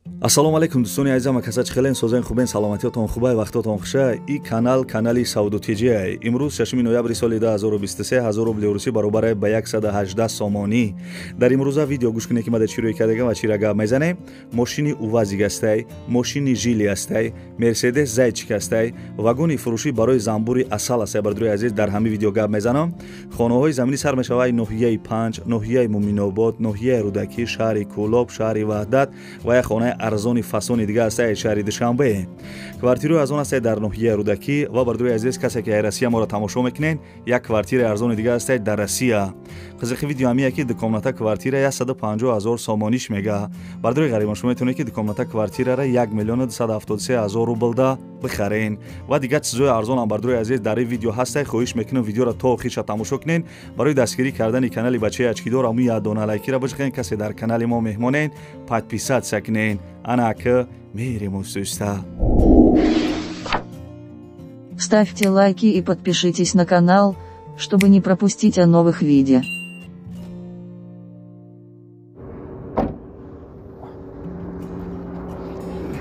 Ассалому алайкум дӯстони азизам, касач хелен созаи хубен, саломатиятон хубай, вақтотон хуша. И канали Саудутиҷия. Имрӯз 6 ноябри соли 2023 1000 рубли русӣ баробар ба 118 сомонӣ. Дар имрӯза видео гӯш кунед ки ма чиро кардагам ва чира гап мезанем. Мошини Увазик астай, мошини Жили астай, Мерседес Зайчик астай, вагони фурӯшӣ барои занбури асал астай. Бардуи азиз, дар ҳамин видео гап мезанам. Хонаҳои заминӣ сар мешавад ноҳияи 5, ноҳияи Муминобод, ноҳияи Рудакӣ, шаҳри Кӯлоб, шаҳри Ваҳдат ва як хонаи арзони фасони дига астай шаҳри Душанбе. Квартираи арзон астай дар ноҳияи Рудакӣ ва бардуи азиз, касе ки Россия моро тамошо мекунен, як квартираи арзони дига астай дар Россия. Қизиқи видео ҳамия ки дукомната квартира 150,000 сомониш мега. Бардуи ғарибон шумо метавонед ки дукомната квартирара 1,273,000 рублда бихарен ва дига чизои арзон ам бардуи азиз дар ин видео ҳастай. хоҳиш мекунам видеоро то охирша тамошо кунен. Барои дастгирӣ кардани канали бачаи ачкидор аму ядона лайкира бошен. Касе дар канали мо меҳмонен, подписатся кунен. Ана ака мерим устуста. Ставьте лайки и подпишитесь на канал, чтобы не пропустить о новых видео.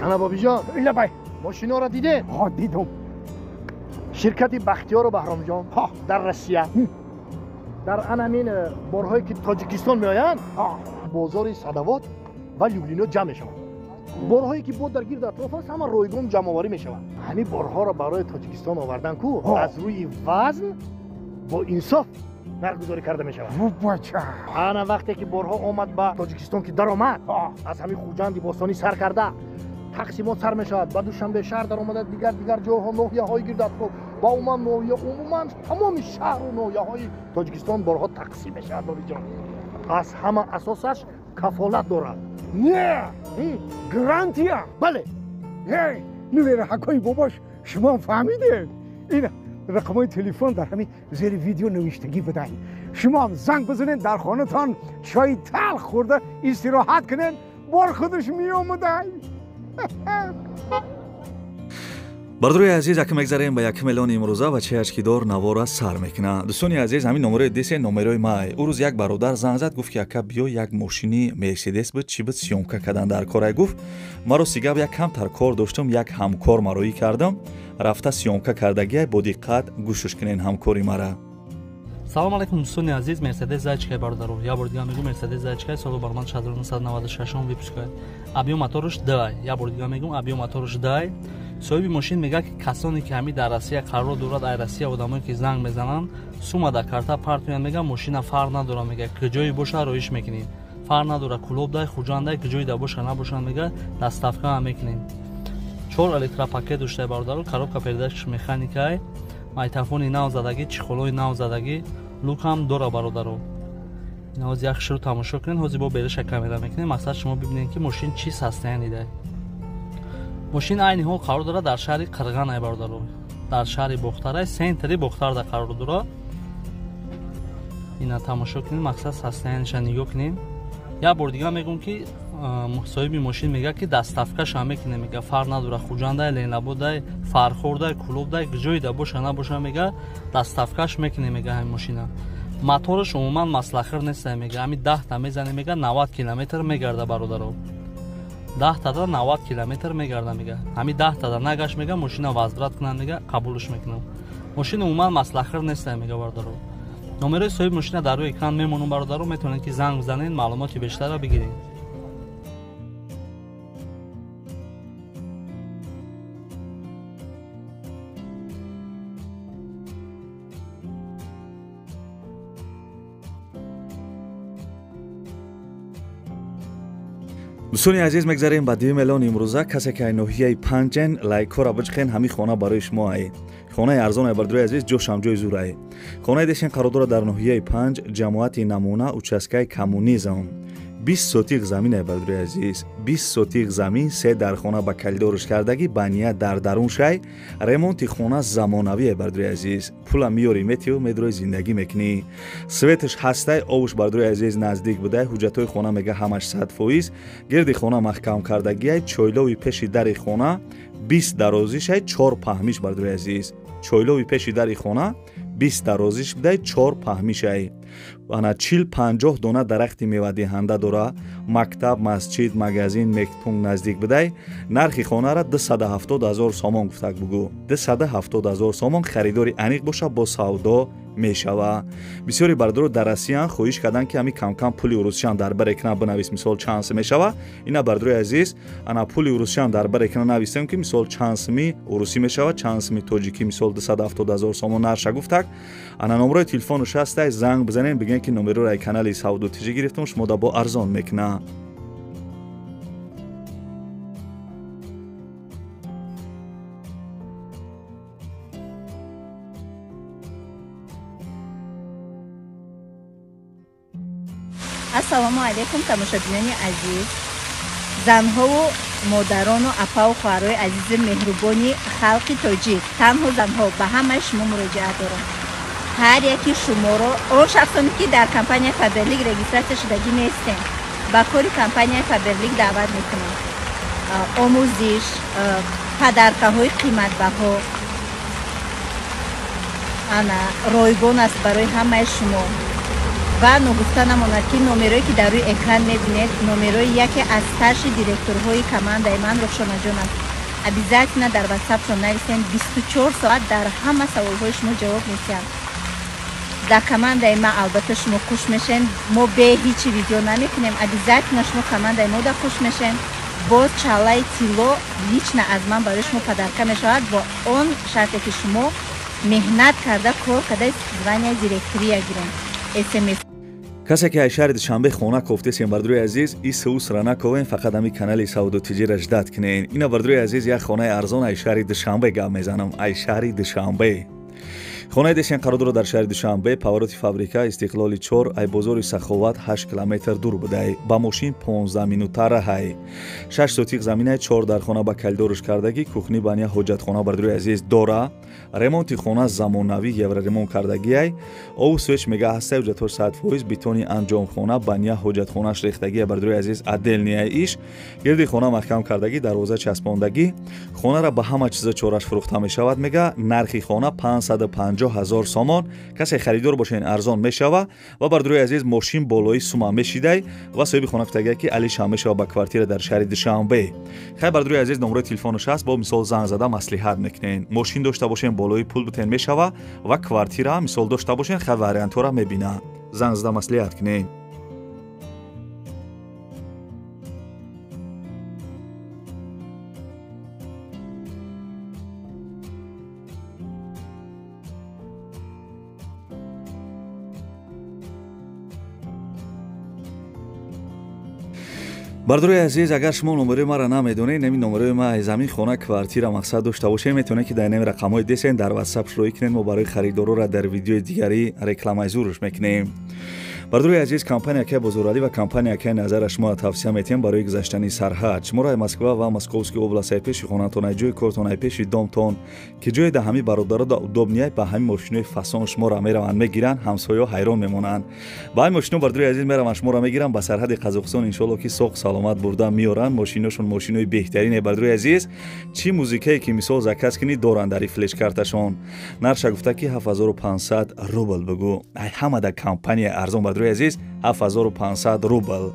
Ana babijon, Labay. mashinora didin? Ha, didim. Shirkati Baxtiyor Bahromjon dar Rossiya. Dar ana men borhoyi ki Tojikiston meoyan, bozori Sadavot va Lyublino jam meshavad. Borhoyi ki bo dar gird atrof hamma ro'ygon jam'ovari meshavad. Hamin borho ro baroyi Tojikiston ovardan ku az ruyi vazn bo insof narguzori karda meshavad. Bacha. Ana vaqte ki borho omad ba Tojikiston ki dar omad, az hamin Xujandi Bostoni sar karda. تقسیمات سر میشود. بعد دوشنبه شهر در اومده دیگر جاها ناحیه‌های گردد با عموما ناحیه عموما تمام شهر و ناحیه‌های تاجیکستان بارها تقسیم میشود بابی جان. از همه اساسش کفالت دارد. نه گارانتیا. بله. هی نویر حکای باباش شما فهمیدید. این رقمای تلفن در همین زیر ویدیو نوشتگی بدهید. شما هم زنگ بزنید در خانه‌تان چای تلخ خورده استراحت کنین بار خودش میومده. бардуи азиз, ака мегзарем ба 1 миллиони имрӯза ва чеачкидор навора сар мекунад. дӯстони азиз, ҳамин номерои десе номерои май. ӯ рӯз як бародар занг зад, гуфт ки ака биё як мошини Мерседес буд чӣ буд сёмка кардан дар корай. гуфт маро сигаб як камтар кор доштам, як ҳамкор мароӣ кардам, рафта сёмка кардагиай. бо диққат гӯшш кунен ҳамкори мара. салом алайкум дӯстони азиз, Мерседес Зайчикай бародаро. Я бор дига мегӯм Мерседес Зайчикай соли барман 1996 випускай. Абиё моторуш дай. Я бор дига мегӯм абиё моторуш дай. соҳиби мошин мега ки касоне ки ҳами дар Россия қарор дорад, ай Россия одамое ки занг мезананд, сума да карта партоян мега мошина фарқ надора мега куҷое боша роиш мекунем. Фарқ надора кулоб дай, хуҷан дай, куҷое да боша набоша мега доставка ҳам мекунем. 4 электропакет доштай бародаро, коробка передачаш механикай, майтафони нав задагӣ, чихолои нав задагӣ, лук ҳам дора бародаро. ин ҳоз як широ тамошо кунед. ҳозир бо бериша камера мекунем. мақсад шумо бибинед ки мошин чӣ состояние дай. мошин айни ҳол қарор дорад дар шаҳри Қирған ай бародаро. дар шаҳри Бохтарай, сентри Бохтарда қарор дорад. ина тамошо кунед, мақсад состояниеша нигоҳ кунед. як бор дига мегӯм ки соҳиби мошин мега ки доставкаша мекунем, мега фарқ надора хуҷандай, ленабодай, фархордай, кулобдай, куҷое да боша набоша мега доставкаш мекунем мега ҳамин мошина. мотораш умуман маслахир нест мега, ҳами 10 та мезанем мега 90 километр мегарда бародаро. 10 та 90 километр мегарда мега. ҳами 10 та нагаш мега мошина возврат кунанд мега қабулш мекунам. мошина умуман маслахир нест мега бародаро. номерои соҳиби мошина дар рӯи экран мемонам бародаро. метавонед ки занг бизанед, маълумоти бештарро бигиред. дӯстони азиз, мегзарем ба 2 миллиони имрӯза. касе ки ай ноҳияи 5 лайкора биҷхен, ҳамин хона барои шумо ай. хонаи арзон ай бардуи азиз, ҷошам ҷои зур ай. хонаи дешен қарор дорад дар ноҳияи 5, ҷамоати намуна, участкаи коммунизм. 20 сотиқ замин ай бардуи азиз. 20 сотиқ замин, 3 дар хона ба калидорш кардагӣ, бания дар дарун шай. ремонти хона замонавӣ ай бардуи азиз. пула миёри метиҳу медрои зиндагӣ мекунӣ. светш ҳастай, овуш бардуи азиз наздик будай. ҳуҷҷатҳои хона мега ҳамаш 100%. гирди хона маҳкам кардагӣ ай. чойлови пеши дари хона 20 дарозиш ай, 4 паҳмиш бардуи азиз. чойлови пеши дари хона 20 дарозиш будай, 4 паҳмиш ай. ана 40-50 дона дарахти мевадиҳанда дора. мактаб, масҷид, магазин, мектунг наздик бидай. нархи хонара 270,000 сомон гуфтак бугӯ. 270,000 сомон харидори аниқ боша бо савдо мешава. бисёри бардору дар Россиян хоҳиш карданд ки ами кам-кам пули урусиян дар бар екна бинавис, мисол чанд сум мешава. ина бардори азиз, ана пули урусиян дар бар екна нависем ки мисол чанд суми урусӣ мешава, чанд суми тоҷикӣ мисол 270,000 сомон нарша гуфтак. ана номерои телефону шастай занг бизанем, бигем ки номерои канали савду тиҷӣ гирифтам, шумо да бо арзон мекна. ассалому алайкум тамошобинони азиз, занҳову модарону апаву хоҳарои азизи меҳрубони халқи тоҷик, танҳо занҳо, ба ҳамаи шумо муроҷиат дорам. ҳар яки шуморо, он шахсоне ки дар компанияи Фаберлик регистратсия шудагӣ нестем, ба кори компанияи Фаберлик даъват мекунем. омӯзиш, падаркаҳои қиматбаҳо ана ройгон аст барои ҳамаи шумо. ва ногуфта намонад ки номерои ки дар рӯи экран мебинед, номерои яке аз старши директорҳои командаи ман Равшонаҷон аст. обязательно дар ватсапшон нависем, 24 соат дар ҳама саволҳои шумо ҷавоб месиҳам. дар командаи ма албатта шумо хуш мешен, мо бе ҳичи видео намекунем, обязательно шумо командаи мо да хуш мешен. бо чалаи тилло лично аз ман барои шумо падарка мешавад, бо он шарте ки шумо меҳнат карда кор карда звания директория гирем. смс касе ки айшари душанбе хона кофтесем бардруи азиз, и сеус ранаковен фақат ами канали савду тиҷира ждат кинен. ина бардруи азиз як хонаи арзон айшари душанбе гап мезанам. айшари душанбе хонаи десен қарор дорад дар шаҳри душанбе, павороти фабрика, истиқлоли 4, айбозори саховат 8 километр дур будай. ба мошин 15 минута раҳай. 6 сотиқ заминаи 4 дар хона ба калидориш кардагӣ, кухни баня ҳоҷатхона бардруи азиз дора. ремонти хона замонавӣ евроремонт кардагиай. ову свеч мега ҳастай ҳуҷҷатҳош 100%, битони анҷомхона, баня ҳоҷатхонаш рехтагия бардруи азиз отдельнияи иш. гирди хона маҳкам кардагӣ, дарвоза часпондагӣ. хонара ба ҳама чиза чораш фурӯхта мешавад мега. нархи хона 550,000 сомон. касе харидор бошен арзон мешава ва бардруи азиз мошин болои сума мешидай ва соҳиби хона гуфтагия ки алиша мешава ба квартира дар шаҳри Душанбе. хай бардруи азиз номерои телефонаш аст, бо мисол занг зада маслиҳат мекунен. мошин дошта бошен болои пул бутен мешава ва квартира мисол дошта бошен хай вариантора мебина. занг зада маслиҳат кунен. бардорои азиз, агар шумо номерои маро намедонед, нами номерои ма замин хона квартира мақсад дошта бошед, метавонед ки дар нами рақамҳои десен дар ватсап шурӯъ кунед. мо барои харидорора дар видеои дигари рекламаи зурш мекунем. бардорои азиз, компания ки бозоралӣ ва компания ки назара шумо тавсия метиҳем барои гузаштани сарҳад. шуморо ай Москва ва Московский област ай пеши хонатон, ай ҷои кортон, ай пеши домтон ки ҷои да ҳами бародаро да удобния ба ҳами мошинои фасон шуморо мераванд мегиранд, ҳамсоё ҳайрон мемонанд. ба ҳами мошино бардорои азиз мераванд шуморо мегиранд, ба сарҳади Қазоқистон иншоалло ки соғ саломат бурда меоранд. мошиношон мошинои беҳтарине бардорои азиз. чӣ музикае ки мисол заказ кунӣ доранд дар флешкарташон. нарша гуфта ки 7500 рубл бугӯ. ай ҳама да компания арзон бардорои азиз, 7500 рубл.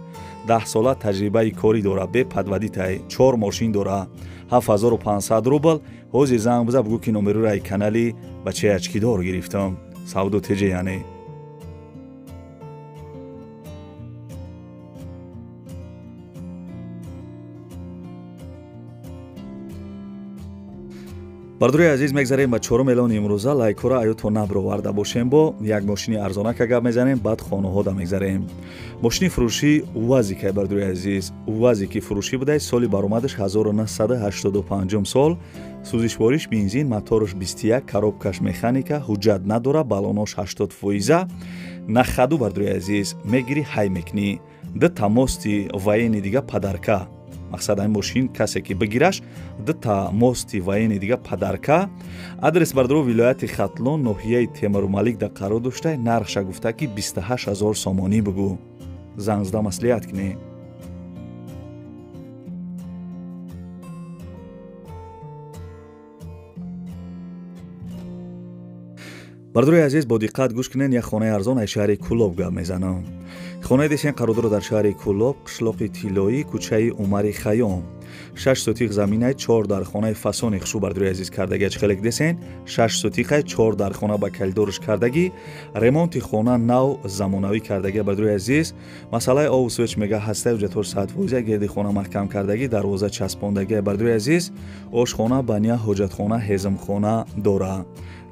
10 сола таҷрибаи корӣ дора, бе падвадитай, 4 мошин дора. 7500 рубл. ҳозир занг биза бугӯ ки номерои канали ба чаячкидор гирифтам. савду теҷе яъне. бардорои азиз, мегзарем ба чорум эълони имрӯза. лайкора аёто наброварда бошем, бо як мошини арзонака гап мезанем, баъд хонаҳода мегзарем. мошини фурӯшӣ УАЗика бардорои азиз. УАЗики фурӯшӣ будай, соли баромадаш 1985 сол. сӯзишвориш бензин, мотораш 21, коробкаш механика, ҳуҷҷат надора, балонош 80%. нахаду бардорои азиз, мегирӣ ҳай мекунӣ. дита мости военни дига падарка. мақсад ин мошин касе ки бигираш дита мости военни дига падарка. адрес бардоро вилояти Хатлон, ноҳияи Темурмалик да қарор дошта. нархша гуфта ки 28000 сомонӣ бугӯ. занг зада маслиҳат кунӣ. бардурои азиз бо диққат гӯш кунед як хонаи арзон аз шаҳри Кӯлоб гап мезанам. Хонаи десен қарордор дар шаҳри Кӯлоб, қишлоқи Тилоӣ, кӯчаи Умари Хаём. 6 сотиқ заминаи 4 дар хонаи фасони хушӯ бардурои азиз кардагӣ хелек десен. 6 сотиқаи 4 дар хона ба калидорш кардагӣ. Ремонти хона нав замонавӣ кардагӣ бардурои азиз. Масъалаи ову свеч мега ҳастаи ҳуҷҷатҳош саатфоиза герди хона маҳкам кардагӣ, дарвоза часпондагӣ бардурои азиз. Ошхона, баня, ҳоҷатхона, ҳезмхона дора.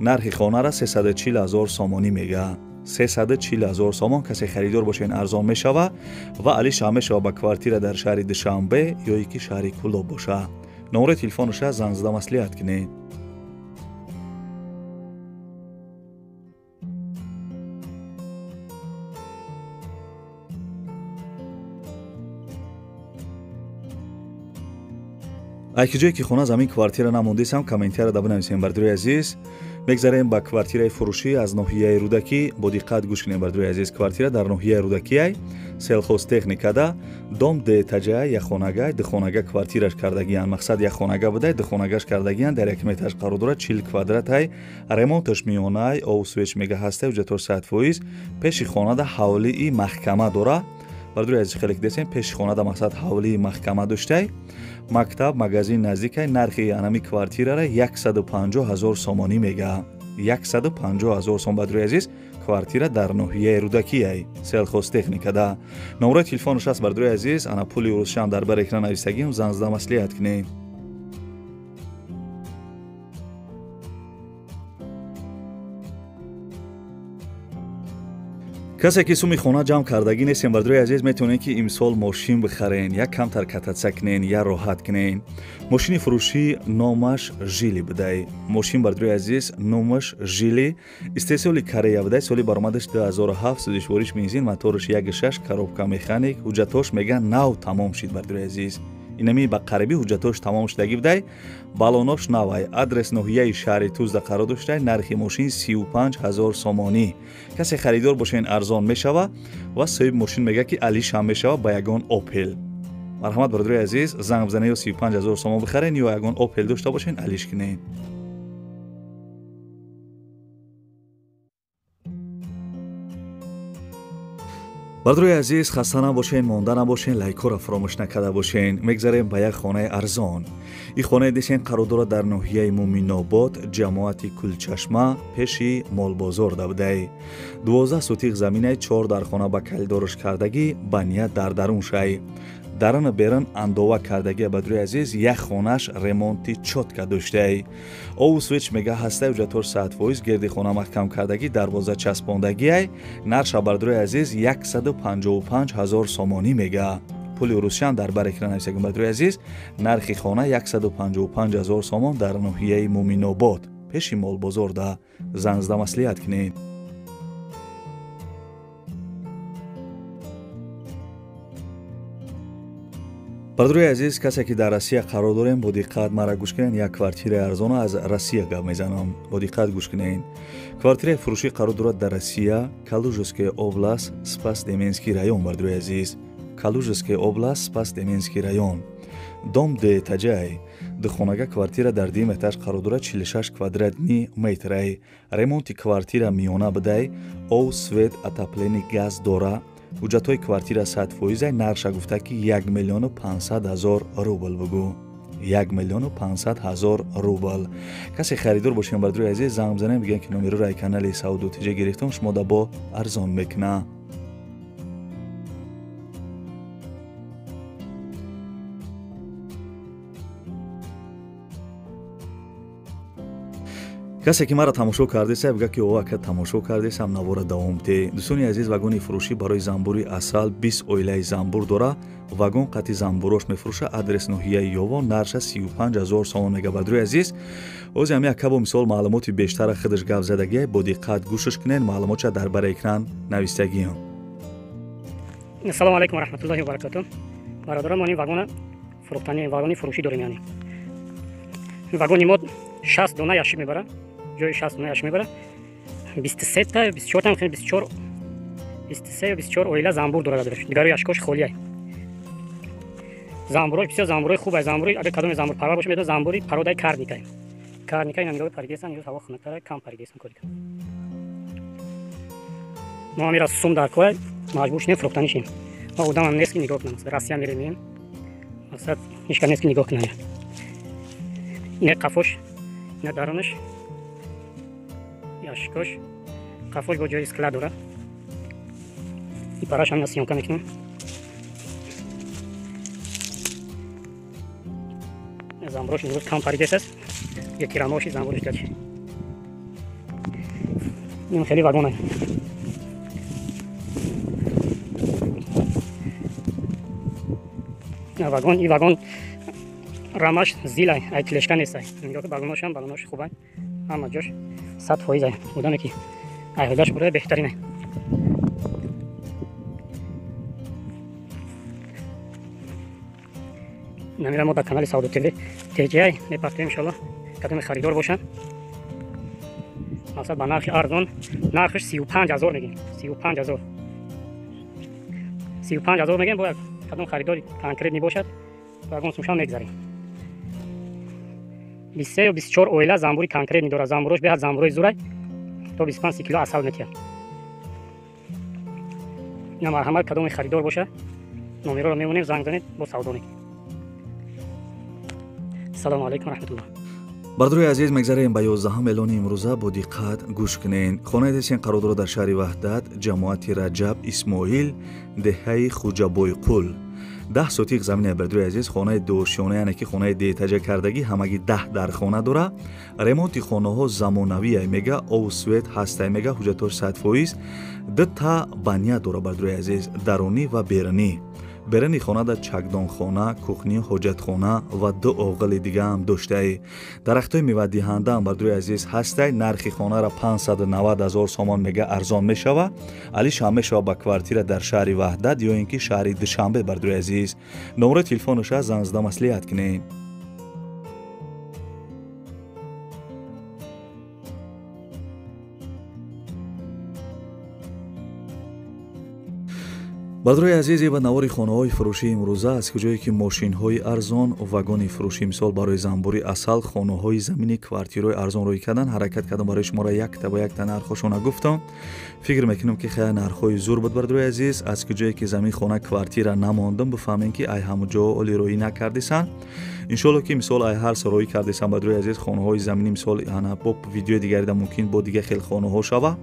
нархи хонара 340,000 сомонӣ мега. 340,000 сомон касе харидор бошен арзон мешава ва алиша мешава ба квартира дар шаҳри Душанбе ё ки шаҳри Кӯлоб боша. номери телефонаша зан зада маслиҳат кунед. айки ҷое ки хона замин квартира намондисам комментария да бинависем бардурои азиз. мегзарем ба квартираи фурӯшӣ аз ноҳияи Рӯдакӣ. бо диққат гӯш кунем бардурои азиз. квартира дар ноҳияи Рӯдакиай, селхозтехникада, дом детаҷаи яххонагай, духонага квартираш кардагиян. мақсад яххонага будай, духонагаш кардагиян. дар як метаж қарор дорад, 40 квадратай. ремонташ миёнай, ову свеч мега ҳастай, ҳуҷҷатҳош 100%. пеши хонада ҳавлии маҳкама дора. бардурои азиз хелек десем, пеши хонада мақсад ҳавлии маҳкама доштай. мактаб, магазин наздикай. нархи анами квартирара 150,000 сомонӣ мега. 150,000 сом бардурои азиз. квартира дар ноҳияи Рӯдакиай, селхозтехникада. номерои телефонаш аст бардурои азиз. ана пули урусшам дар бар экран навистагиам, зан зада маслиҳат кунед. касе ки суми хона ҷамъ кардагӣ нестем бардурои азиз, метавонед ки имсол мошин бихарен, як камтар кататса кунен я роҳат кунен. мошини фурӯшӣ номаш жили будай. мошин бардурои азиз номаш жили, истеҳсоли Корея будай. соли баромадаш 2007, судишвориш бензин, мотораш 1.6, коробка механик. ҳуҷҷатҳош мега нав тамом шид бардурои азиз. инами ба қарибӣ ҳуҷҷатҳош тамом шудагӣ будай. балонош навай. адрес ноҳияи шаҳри Тузда қарор доштай. нархи мошин 35,000 сомонӣ. касе харидор бошен арзон мешава ва соҳиби мошин мега ки алиша мешава ба ягон Opel. марҳамат бардурои азиз, занг бизанед ё 35,000 сомон бихарен ё ягон Opel дошта бошен алиш кунед. бардурои азиз, хаста набошен, монда набошен, лайкора фаромӯш накарда бошен. мегзарем ба як хонаи арзон. ин хонаи десен қарор дорад дар ноҳияи Муминобод, ҷамоати Кулчашма, пеши молбозор давдай. 12 сотиқ заминаи 4 дар хона ба калидораш кардагӣ, баня дар дарун шай. дарана беран андова кардагӣ бадруи азиз, як хонаш ремонти чотка доштай. ову свеч мега ҳастай ҳуҷҷатҳош 100% герди хона маҳкам кардагӣ, дарвоза часпондагиай. нарша бардуи азиз 155,000 сомонӣ мега. пули урусшам дар бар экран нависагим бардуи азиз. нархи хона 155,000 сомон дар ноҳияи Муминобод, пеши молбозор да. занзда маслиҳат кунед. бардуи азиз, касе ки дар Россия қарор дорем, бо диққат мара гӯш кунед. як квартираи арзона аз Россия гап мезанам. бо диққат гӯш кунед. квартираи фурӯшӣ қарор дорад дар Россия, Калужская област, Спас-Деменский район. бардуи азиз, Калужская област, Спас-Деменский район. дом детаҷай. духонага квартира дар 2 этаж қарор дорад, 46 квадратни метрай. ремонти квартира миёна будай, ов, свет, отоплени, газ дора. ҳуҷҷатҳои квартира 100%, нарша гуфта ки 1,500,000 рубл бугӯ. 1,500,000 рубл. касе харидор бошем бардуи азиз, занг бизанем бигӯем ки номерои канали Сауду Тиҷа гирифтам, шумо да бо арзон мекуна. касе ки маро тамошо кардеса, бига ки овака тамошо кардесам, навора давомте. дӯстони азиз, вагони фурӯшӣ барои занбури асал 20 оилаи занбур дора. вагон қати занбурош мефурӯша. адрес ноҳияи Ёвон, нарша 35,000 сомон мега. бардуи азиз, ози ҳам як кабо мисол маълумоти бештара худаш гап задагиай, бо диққат гӯшаш кунед. маълумотша дар бар экран навистагиам. ассалому алайкум ва раҳматуллоҳи ва баракатуҳ. бародарон, мо ин вагона фурӯхтани вагони фурӯшӣ дорем. яъне вагони мо 60 дона яшик мебара. ҷои 60 дона яшик мебара. 23 та 24 та 24 23 ё 24 оила занбур дорад. дигари яшикош холияй. занбурош бисёр занбурои хубай. занбури агар кадоме занбур парва боша, занбури пародаи карникай. карникай намирои паридесан, ё ҳаво хунактара, кам паридесан кори. ما میرا سوم در کوه مجبور شدیم فروختنی شیم. ما آدم هم نیست که نگاه کنم. راستی میریم مثلا هیچ کس نیست که نگاه کنه. این قفوش، این درونش یاشکش قفوش با جای اسکله داره. این پراش هم نسیون کنیم. زنبورش نیروز کم پریده است. یکی راموشی زنبورش داشت. این خیلی واگونه. این واگن رامش زیلای ایتلشکن نیست. میگه که واگناش هم واگناش خوبه. اما جاش 100% بودن که ایهوداش برای بهترینه. نمیرم ما در کانال سعودو تیجی میپرتیم انشالله کدوم خریدار باشن. مثلا با نرخ ارزان نرخش 35000 میگیم. 35000 میگیم. باید کدوم خریداری کانکریت نباشد واگن سوشان میگذاریم. 23 و 24 اویلا زنبوری کانکریت نداره. زنبورش به زنبورای زورای تا 25 کیلو اصل میتونه. اینا مرحمت کدوم خریدار باشه نمره رو میونیم زنگ زنید با سعودونی. سلام علیکم رحمت الله. бардурои азиз мегзарем ба 11 эълони имрӯза бо диққат гӯш кунед. хонаи дестин қарордор дар шаҳри ваҳдат ҷамоати раҷаб исмоил деҳаи хуҷабойқул 10 сотиқ замини бардурои азиз хонаи дуошёна яъне ки хонаи деэтаҷа кардагӣ ҳамагӣ 10 дархона дора. ремонти хонаҳо замонавие мега овсвет ҳастай мега ҳуҷҷатош 100%. дута баня дора бардурои азиз дарунӣ ва берунӣ. берани хонада чакдонхона, кухни, ҳоҷатхона ва 2 оғили дига ҳам доштаи. дарахтҳои меваддиҳандаам бардурои азиз ҳастай. нархи хонара 590 000 сомон мега арзон мешава. алиш ҳам мешава ба квартира дар шаҳри ваҳдат ё ин ки шаҳри душанбе бардурои азиз. номерои телефонуша занг зада маслиҳат кунед. бардурои азиз ба навори хонаҳои фурӯшии имрӯза аз куҷое ки мошинҳои арзон вагони фурӯшӣ мисол барои занбури асал хонаҳои замини квартирои арзон рӯй кардан ҳаракат кардам барои шуморо якта ба якта нархошона гуфтам. фикр мекунам ки хеле нархҳои зур буд бардурои азиз. аз куҷое ки замин хона квартира намондам бифаҳмем ки ай ҳамуҷо оли рӯӣ накардисан. иншоалло ки мисол ай ҳар со рӯӣ кардисан бардурои азиз хонаҳои замини мисол ана бо видеои дигарида мумкин бо дига хел хонаҳо шава.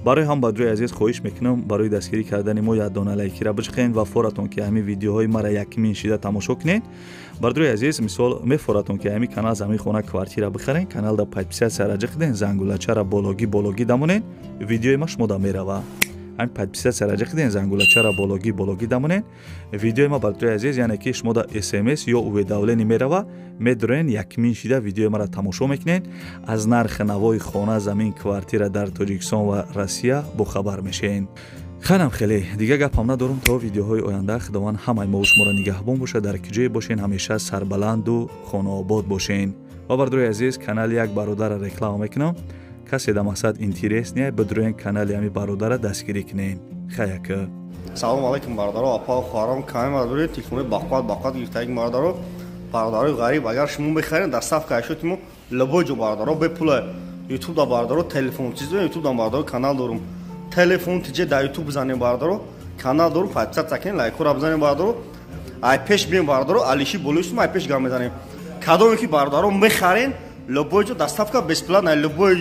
барои ҳам бардурои азиз хоҳиш мекунам барои дастгирӣ кардани мо яддона лайкира биҷиқен ва форатон ки ҳамин видеоҳои мара якмин шида тамошо кунед. бардурои азиз мисол мефоратон ки ҳамин канал замин хона квартира бихарен каналда подписатсия раҷиқиден зангулачара бологӣ дамонен видеои ма шумода мерава. ҳамин подписатсия раҷиқиден зангулачара бологӣ дамонен видеои ма бардурои азиз яъне ки шумода смс ё уведавлени мерава медурен якмин шида видеои мара тамошо мекунед. аз нархи навои хона замин квартира дар тоҷикистон ва россия бохабар мешавед. ханам хеле дига гапам надорум то видеоҳои оянда. худованд ҳамаи мо шуморо нигаҳбон бошад. дар куҷое бошен ҳамеша сарбаланду хонаобод бошен. ва бардурои азиз канали як бародара реклама мекунам. касе да мақсад интерес не бидуроен канали ҳами бародара дастгирӣ кунен. хаяка. салом алейкум бародаро апа хоҳарам каме мардури телефони бақват гирифтаги бародаро бародарои ғариб агар шумо бихарен дар сафка ашотимо лабоҷо бародаро бепула ютуб да бародаро телефон чиз ютуб да бародаро канал дорум телефон тиҷе да ютуб бизанем бародаро канал дорум подписат закин лайкора бизанем бародаро ай пеш бим бародаро алиши болусум ай пеш гам мезанем кадоме ки бародаро мехарен лабоҷо дар сафка бесплатна лабои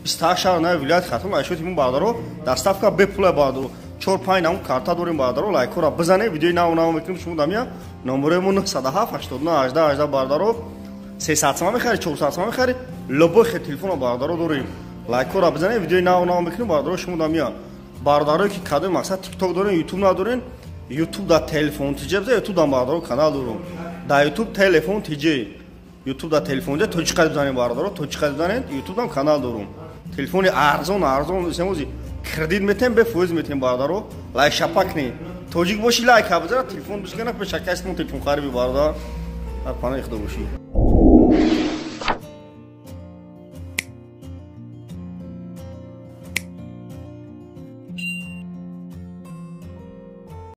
28 шаҳр на вилоят хатм ашотимо бародаро дар сафка бепула бародаро 4-5 нам карта дорим бародаро лайкора бизане видеои нав мекунем шумо дамия номеремон 97 89 18 бародаро 300 сом мехари 400 сом мехари лобой хе телефон бародаро дорим лайкора бизане видеои нав мекунем бародаро шумо дамия бародаро ки кадом мақсад тикток дорин ютуб надорин ютуб да телефон тиҷе биза ютуб да бародаро канал дорум да ютуб телефон тиҷе ютуб да телефон тиҷе тоҷиқа бизанем бародаро тоҷиқа бизанен ютуб дам канал дорум телефони арзон семози кредит метем бе фоиз метем бародаро лайк шапакни тоҷик боши лайк абзара телефон бишкана пешакасмон телефон хариби бардар панаи худо боши.